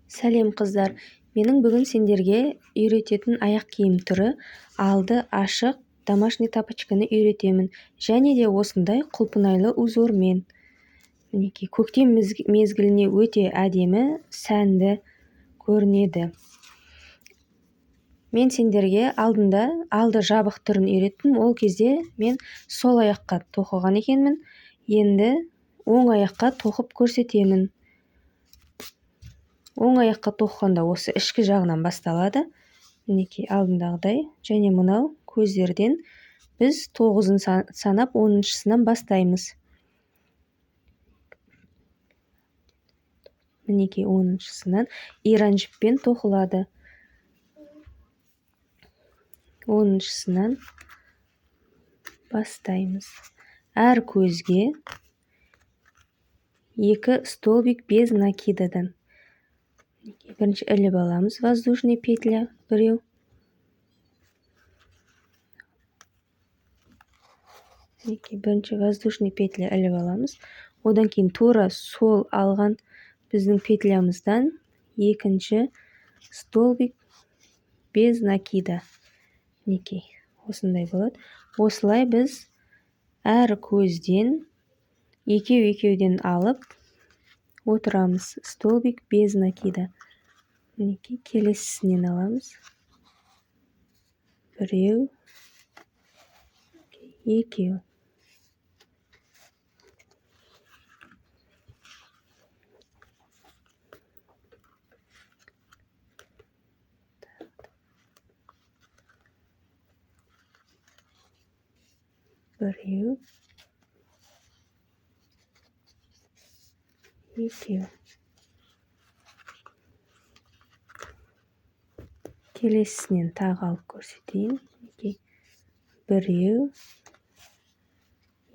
Сәлем қыздар, менің бүгін сендерге үйрететін аяқ киім түрі алды ашық домашний тапочканы үйретемін, және де осындай құлпынайлы узормен. Мінекей, көктем мезгіліне өте әдемі, сәнді көрінеді. Мен сендерге алдында алды жабық түрін үйреттім. Ол кезде мен сол аяққа тоқыған екенмін. Енді оң аяққа тоқып көрсетемін. Оң аяққа тоқығанда осы ішкі жағынан басталады. Мінекей, алдындағыдай. Және мынау көздерден біз 9-ын санап 10-шысынан бастаймыз. Мінекей, 10-шысынан иран жіппен тоқылады. 10-шысынан бастаймыз. Әр көзге 2 столбик без накидадан. Бірінші іліп аламыз, воздушный петля біреу. Бірінші воздушный петля іліп аламыз. Одан кейін тура сол алған біздің петлямыздан екінші столбик без накида. Мінекей, осындай болады. Осылай біз әр көзден екеуден алып отырамыз. Столбик без накида. Мінекей, келесісінен аламыз. Біреу, екеу. Біреу, екеу. Келесінен тағы алып көрсетейін. Біреу,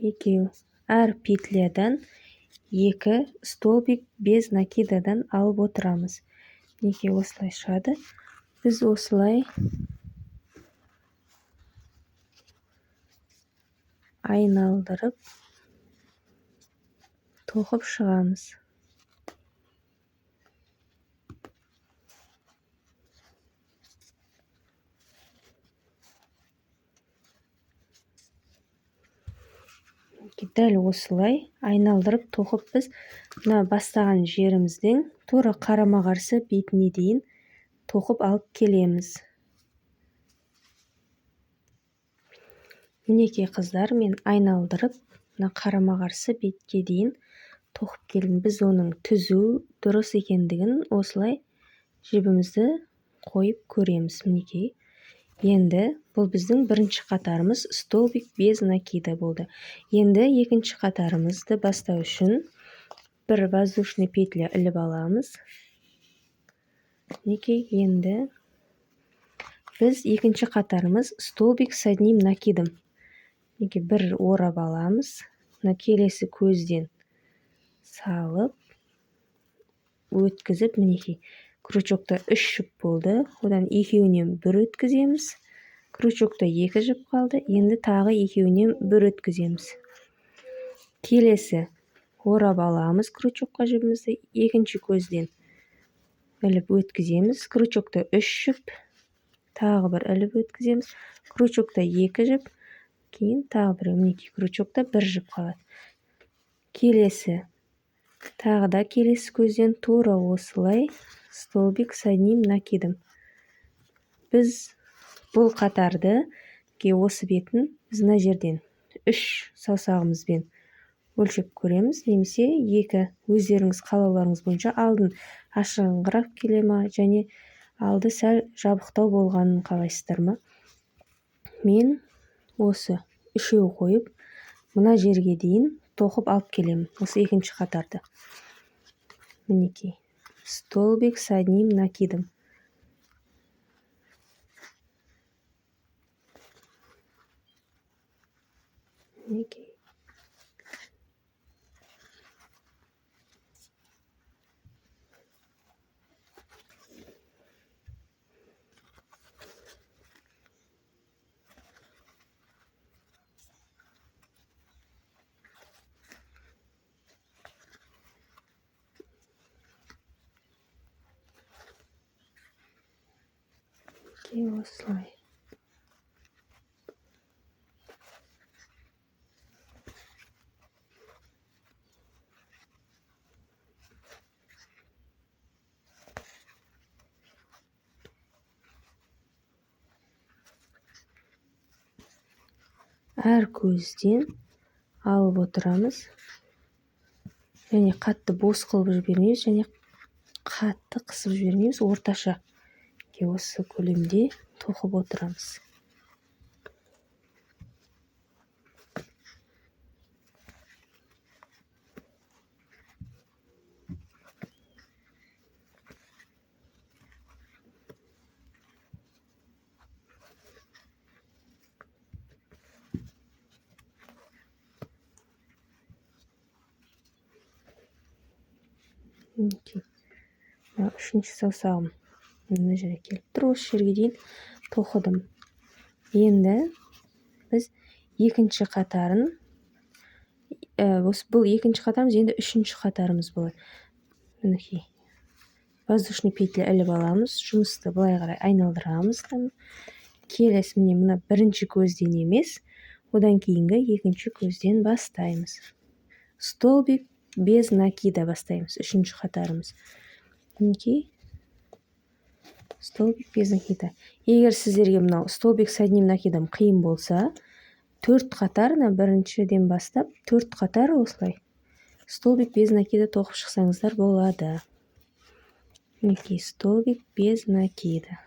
екеу. Әр петлядан 2 столбик без накидадан алып отырамыз. Мінекей, осылай шығады. Біз осылай айналдырып тоқып шығамыз. Дәл осылай айналдырып тоқып біз мына бастаған жеріміздің тура қарама-қарсы бетіне дейін тоқып алып келеміз. Мінекей қыздар, мен айналдырып мына қарама-қарсы бетке дейін тоқып келдім. Біз оның түзу дұрыс екендігін осылай жібімізді қойып көреміз. Мінекей. Енді бұл біздің бірінші қатарымыз столбик без накида болды. Енді екінші қатарымызды бастау үшін бір воздушный петля іліп аламыз. Мінекей, енді біз екінші қатарымыз столбик с одним накидом. Мінекей, бір орап аламыз. Мына келесі көзден салып, өткізіп, мінекей, крючокта 3 жіп болды. Одан екеуінен бір өткіземіз. Крючокта 2 жіп қалды. Енді тағы екеуінен бір өткіземіз. Келесі орап аламыз крючокқа жібімізді. Екінші көзден іліп өткіземіз. Крючокта 3 жіп. Тағы бір іліп өткіземіз. Крючокта 2 жіп. Кейін тағы бір, мінекей, крючокта 1 жіп қалады. Келесі. Тағы да келесі көзден тура осылай столбик с одним накидом. Біз бұл қатарды осы бетін біз мына жерден 3 саусағымызбен өлшеп көреміз, немесе 2, өздеріңіз қалауларыңыз бойынша алдын ашығырақ келе ма, және алды сәл жабықтау болғанын қалайсыздар ма? Мен осы 3 қойып, мына жерге дейін тоқып алып келемін. Осы екінші қатарды. Мінекей, столбик с одним накидом. Мінекей. осылай. Әр көзден алып отырамыз. Және қатты бос қылып жібермейміз, және қатты қысып жібермейміз. Орташа осы көлемде тоқып отырамыз. Үшінші саусағым мына жерге келіп тұр. Осы жерге дейін тоқыдым. Енді біз екінші қатарын, бұл екінші қатарымыз, енді үшінші қатарымыз болады. Мінекей. Воздушный петля іліп аламыз. Жұмысты былай қарай айналдырамыз. Келесі мына бірінші көзден емес, одан кейінгі екінші көзден бастаймыз. Столбик без накида бастаймыз. Үшінші қатарымыз. Мінекей. Столбик без накида. Егер сіздерге мынау столбик с одним накидом қиын болса, 4 қатар, біріншіден бастап 4 қатар осылай столбик без накида тоқып шықсаңыздар болады. Мінекей, столбик без накида.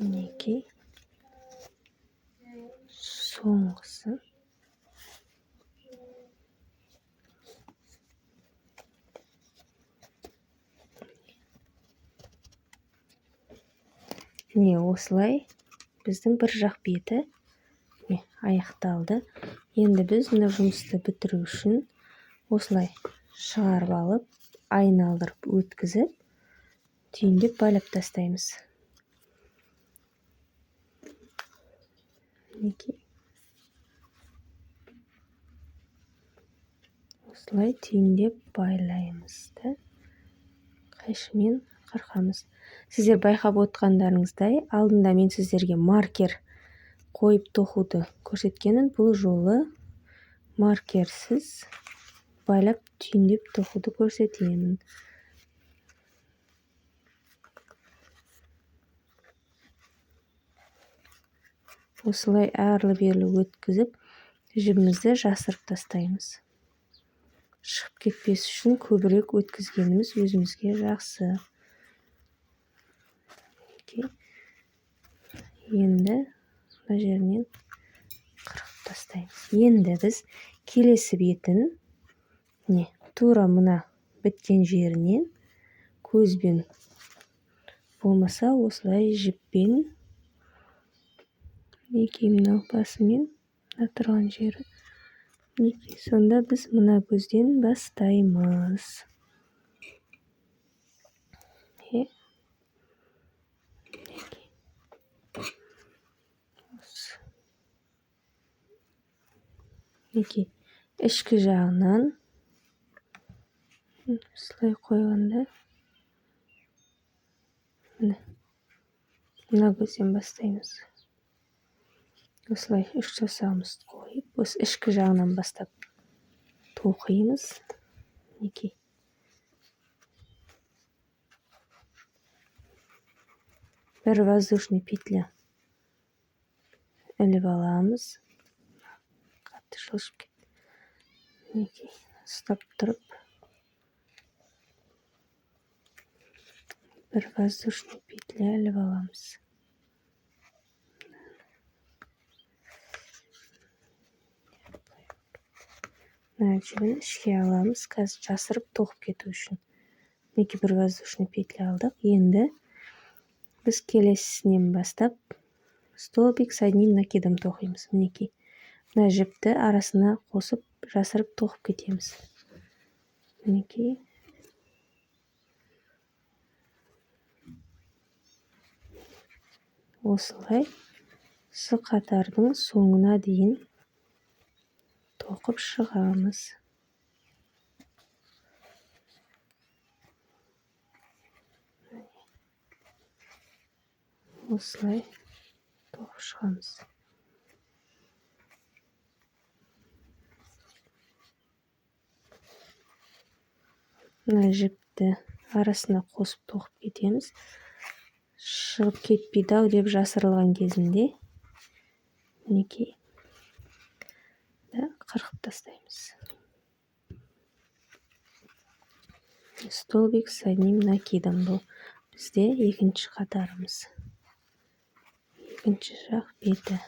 Мінекей, соңғысы. Осылай біздің бір жақ беті аяқталды. Енді біз мына жұмысты бітіру үшін осылай шығарып алып, айналдырып өткізіп, түйіндеп байлап тастаймыз. Осылай түйіндеп байлаймыз да, қайшымен қырқамыз. Сіздер байқап отқандарыңыздай, алдында мен сіздерге маркер қойып тоқуды көрсеткенін, бұл жолы маркерсіз байлап түйіндеп тоқуды көрсетемін. Осылай әрлі-берлі өткізіп, жібімізді жасырып тастаймыз. Шығып кетпес үшін көбірек өткізгеніміз өзімізге жақсы. Енді мына жерінен қырқып тастаймыз. Енді біз келесі бетін тура мына біткен жерінен көзбен болмаса осылай жіппен, мынау басымен тұрған жері. Сонда біз мына көзден бастаймыз. Ішкі жағынан осылай қойғанда мына көзден бастаймыз. Осылай 3 саусағымызды қойып, осы ішкі жағынан бастап тоқимыз. Бір воздушный петля іліп аламыз. Қатты жылжып кетті. Ұстап тұрып, бір воздушный петля петля іліп аламыз. Мына жібін ішке аламыз. Қазір жасырып тоқып кету үшін. Мінекей бір воздушный петля алдық. Енді біз келесінен бастап столбик с одним накидом тоқимыз. Мінекей. Мына жіпті арасына қосып жасырып тоқып кетеміз. Мінекей. Осылай қатардың соңына дейін тоқып шығамыз. Осылай тоқып шығамыз. Мына жіпті арасына қосып тоқып кетеміз. Шығып кетпейді ау деп жасырылған кезінде мінекей қырқып тастаймыз. Столбик с одним накидом бұл бізде екінші қатарымыз. Екінші жақ беті.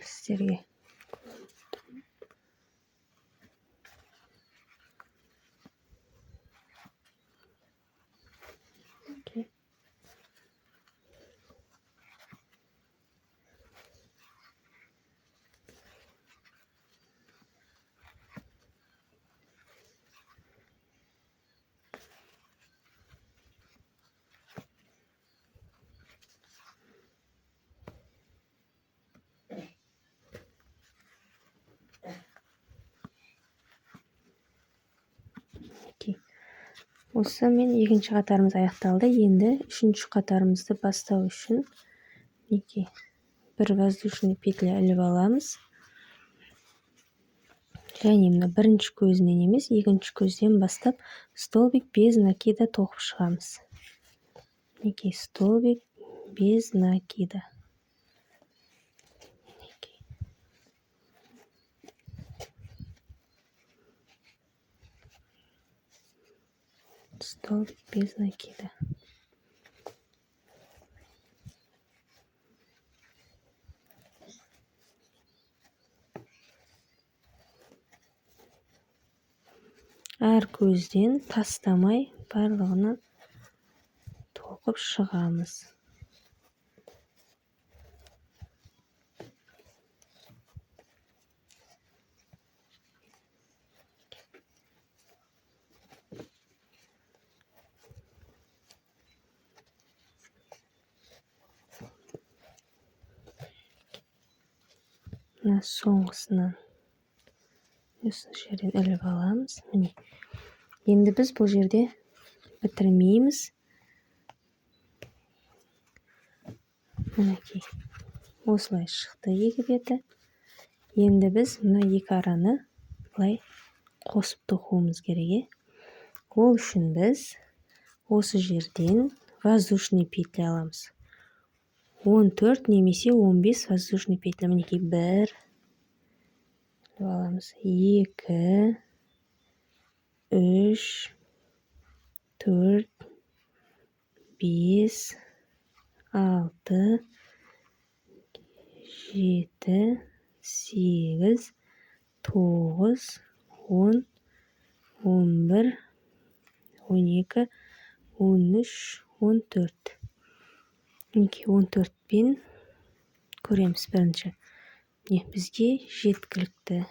Сіздерге осымен екінші қатарымыз аяқталды. Енді үшінші қатарымызды бастау үшін мінекей бір воздушный петля іліп аламыз. Және мына бірінші көзінен емес, екінші көзден бастап столбик без накида тоқып шығамыз. Мінекей столбик без накида. Столбик без накида. Әр көзден тастамай барлығына тоқып шығамыз. Мына соңғысынан осы жерден іліп аламыз. Міне. Енді біз бұл жерде бітірмейміз. Мінекей. Осылай шықты екі беті. Енді біз мына екі араны былай қосып тоқуымыз керек. Ол үшін біз осы жерден воздушный петля аламыз. 14 немесе 15 воздушный петля. Мінекей 1 аламыз. 2 3 4 5 6 7 8 9 10 11 12 13 14. Мінекей 14-пен көреміз бірінші. Бізге жеткілікті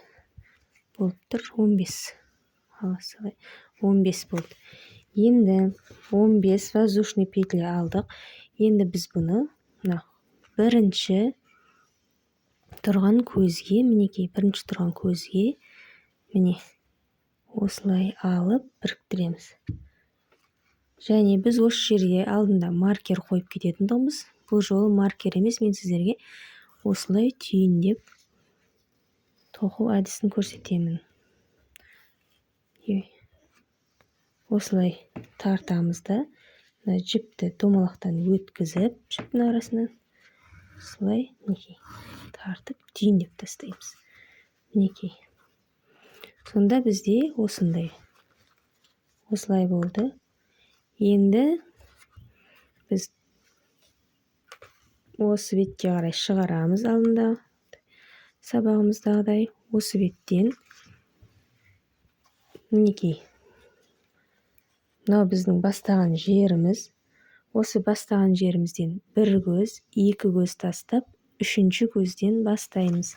болып тұр 15. 15 болды. Енді 15 воздушный петля алдық. Енді біз бұны бірінші тұрған көзге, мінекей бірінші тұрған көзге міне осылай алып біріктіреміз. Және біз осы жерге алдында маркер қойып кететін тұғымыз. Бұл жолы маркер емес, мен сіздерге осылай түйіндеп тоқу әдісін көрсетемін. Осылай тартамыз да, жіпті домалақтан өткізіп, жіптің арасынан осылай тартып түйіндеп тастаймыз. Мінекей. Сонда бізде осылай болды. Енді біз осы бетке қарай шығарамыз алдында сабағымыздағыдай. Осы беттен мінекей. Мынау біздің бастаған жеріміз. Осы бастаған жерімізден бір көз, екі көз тастап, үшінші көзден бастаймыз.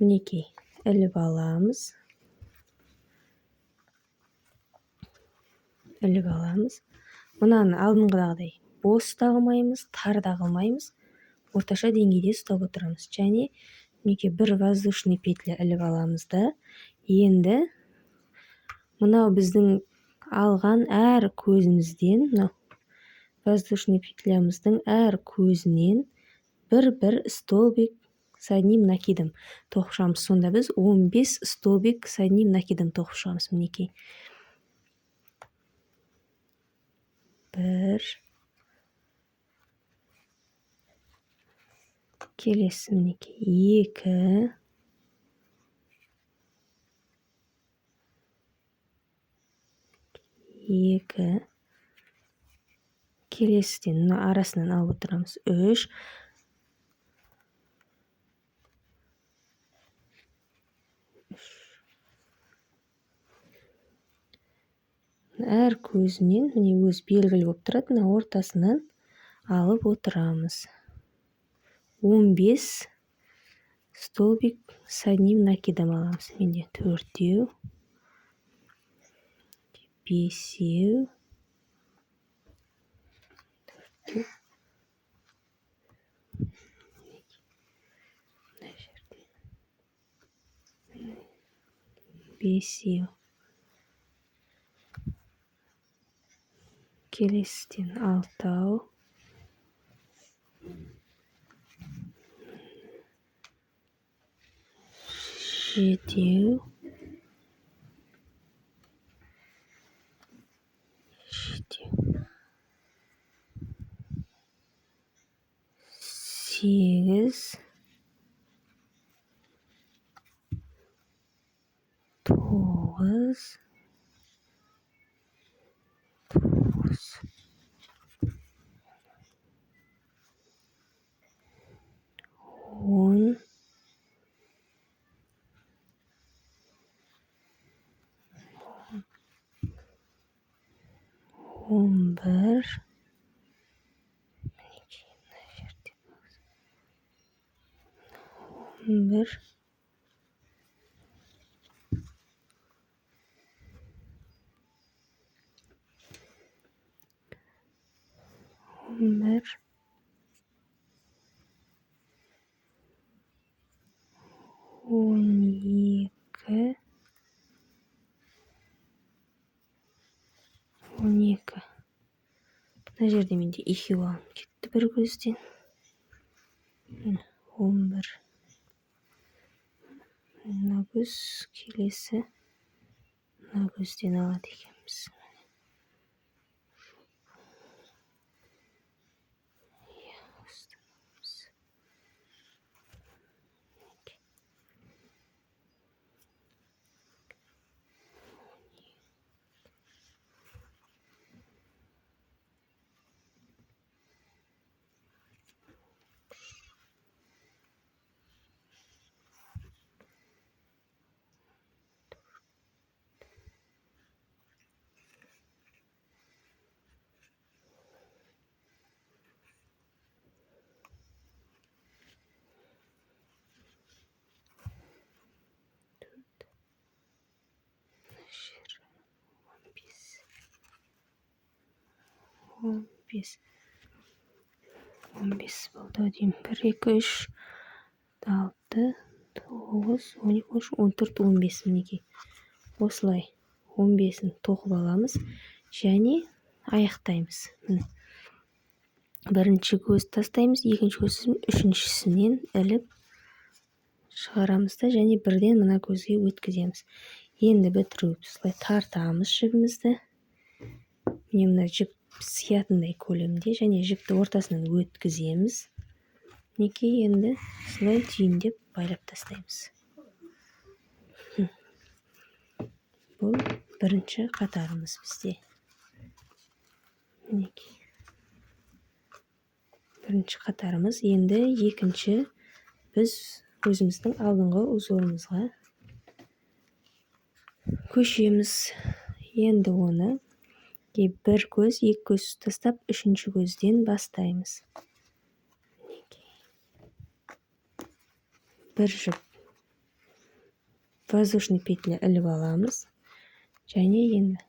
Мінекей, іліп аламыз. Мынаны алдыңғыдағыдай бос та қылмаймыз, тар да қылмаймыз. Орташа деңгейде ұстап отырамыз. Және мінекей бір воздушный петля іліп аламыз да, енді мынау біздің алған әр көзімізден, воздушный петлямыздың әр көзінен бір столбик с одним накидом тоқып шығамыз. Сонда біз 15 столбик с одним накидом тоқып шығамыз. Мінекей. Бір. Келесі мінекей. Екі. Келесіден арасынан алып отырамыз. Үш. Әр көзінен өз белгілі болып тұрады, ортасынан алып отырамыз. 15 столбик с одним накидом аламыз. Менде 4-еу, 5-еу, 5-еу. Келесіден 6-ау. 7-еу. 8, 9, 10, 11, 12, 12. Мына жерде менде екеу алынып кетті бір көзден. 11. Мына көз келесі мына көзден алады екенбіз. Он бес болды. 1, 2, 3, 6, 9, 12, 14, 15 мінекей. Осылай 15-ін тоқып аламыз. Және аяқтаймыз. Бірінші көз тастаймыз, екінші көз үшіншісінен іліп шығарамыз да және бірден мына көзге өткіземіз. Енді бітіріп солай тартамыз жібімізді. Мына жіп сиятындай көлемде және жіпті ортасынан өткіземіз. Мінекей енді солай түйіндеп байлап тастаймыз. Бұл бірінші қатарымыз бізде. Мінекей. Бірінші қатарымыз. Енді екінші біз өзіміздің алдыңғы узорымызға көшеміз. Енді оны бір көз, екі көз тастап, үшінші көзден бастаймыз. Бір жіп воздушный петля іліп аламыз. Және енді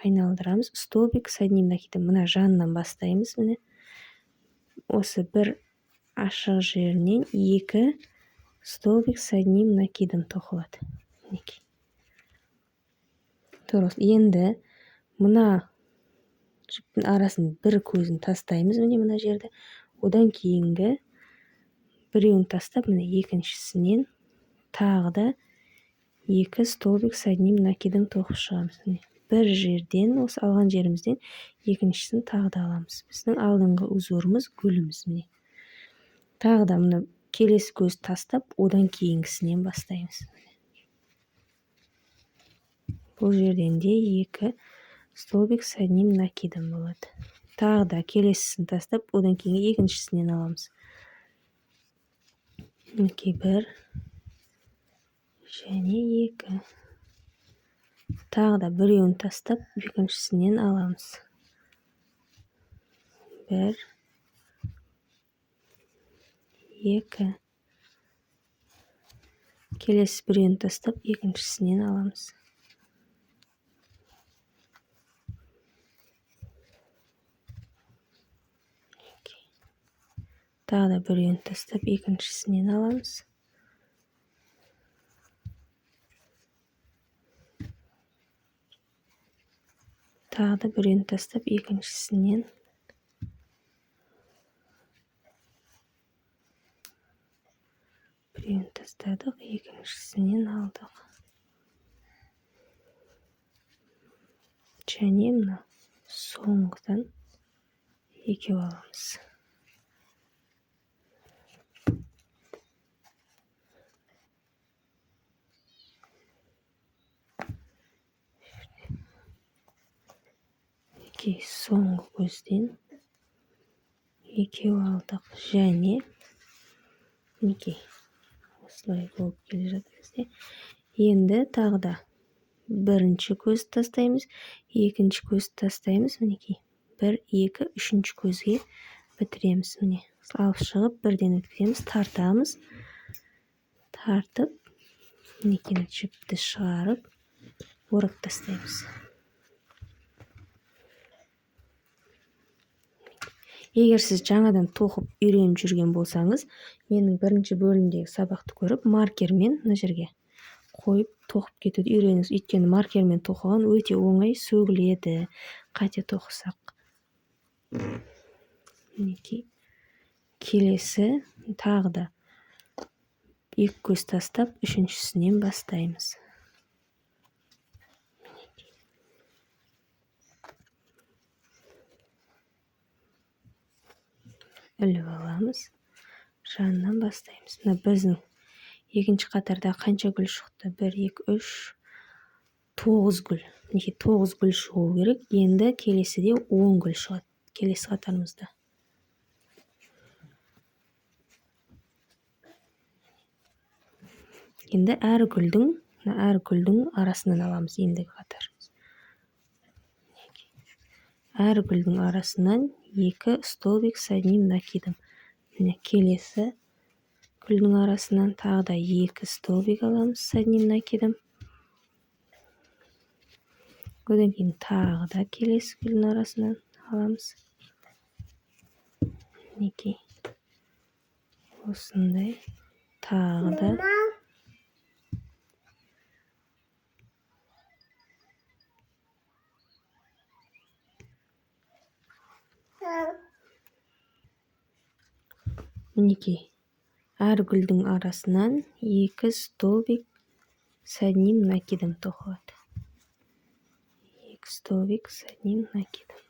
айналдырамыз. Столбик с одним накидом. Мына жанынан бастаймыз. Міне. Осы бір ашық жерінен екі столбик с одним накидом тоқылады. Дұрыс. Енді мына жіптің арасын бір көзін тастаймыз. Мына жерді. Одан кейінгі біреуін тастап, екіншісінен тағы да екі столбик с одним накидом тоқып шығамыз. Бір жерден, осы алған жерімізден екіншісін тағы да аламыз. Біздің алдыңғы узорымыз гүліміз. Тағы да келесі көз тастап, одан кейінгісінен бастаймыз. Бұл жерден де екі столбик с одним накидом болады. Тағы да келесісін тастап, одан кейінгі екіншісінен аламыз. Бір және екі. Тағы да біреуін тастап, екіншісінен аламыз. Бір, екі. Келесі біреуін тастап, екіншісінен аламыз. Тағы да біреуін тастап, екіншісінен аламыз. Тағы да біреуін тастап, екіншісінен. Біреуін тастадық, екіншісінен алдық. Және мына соңғыдан екеу аламыз. Соңғы көзден екеу алдық және осылай болып келе жатыр бізде. Енді тағы да бірінші көз тастаймыз, екінші көз тастаймыз. Бір, екі, үшінші көзге бітіреміз. Алып шығып, бірден өткіземіз, тартамыз. Тартып, жіпті шығарып, орап тастаймыз. Егер сіз жаңадан тоқып үйреніп жүрген болсаңыз, менің бірінші бөлімдегі сабақты көріп, маркермен мына жерге қойып тоқып кетуді үйреніңіз. Өйткені маркермен тоқыған өте оңай, сөгіледі, қате тоқысақ. Келесі тағы да екі көз тастап, үшіншісінен бастаймыз. Іліп аламыз, жанынан бастаймыз. Біздің екінші қатарда қанша гүл шықты? 1, 2, 3, 9 гүл. 9 гүл шығу керек. Енді келесіде 10 гүл шығады. Келесі қатарымызда. Енді әр гүлдің арасынан аламыз ендігі қатар. Әр гүлдің арасынан екі столбик с одним накидом. Келесі гүлдің арасынан тағы да екі столбик аламыз с одним накидом. Одан кейін тағы да келесі гүлдің арасынан аламыз. Осындай тағы да Мінекей, әр гүлдің арасынан 2 столбик с одним накидом тоқылады. 2 столбик с одним накидом.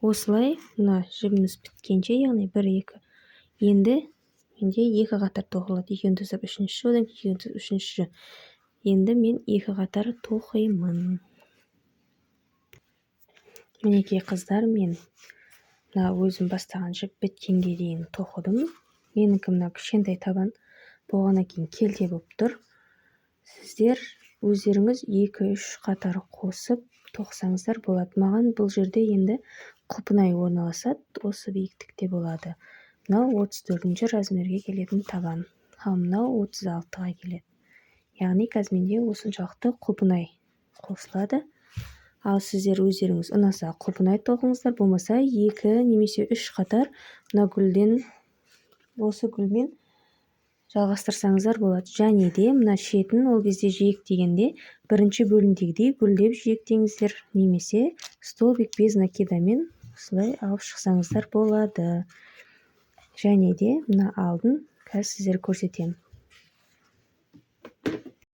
Осылай, мына жібіміз біткенше, яғни 1-2. Енді менде 2 қатар тоқылады. Екеуін тастап 3-ші, одан екеуін тастап 3-ші. Енді мен 2 қатар тоқимын. Мінекей қыздар, мен мына өзім бастаған жіп біткенге дейін тоқыдым. Менікі мына кішкентай табан болғаннан кейін келте болып тұр. Сіздер өздеріңіз 2-3 қатар қосып тоқсаңыздар болады. Маған бұл жерде енді құпынай орналасады, осы биіктікте болады. Мынау 34-ші размерге келетін табан, ал мынау 36-ға келеді. Яғни қазір менде осыншалықты құпынай қосылады. Ал сіздер өздеріңіз ұнаса құпынай тоқыңыздар, болмаса 2 немесе 3 қатар мына гүлден, осы гүлмен жалғастырсаңыздар болады. Және де мына шетін ол кезде жиектегенде бірінші бөлімдегідей гүлдеп жиектеңіздер, немесе столбик без накидамен осылай алып шықсаңыздар болады. Және де мына алдын қазір сіздер көрсетемін.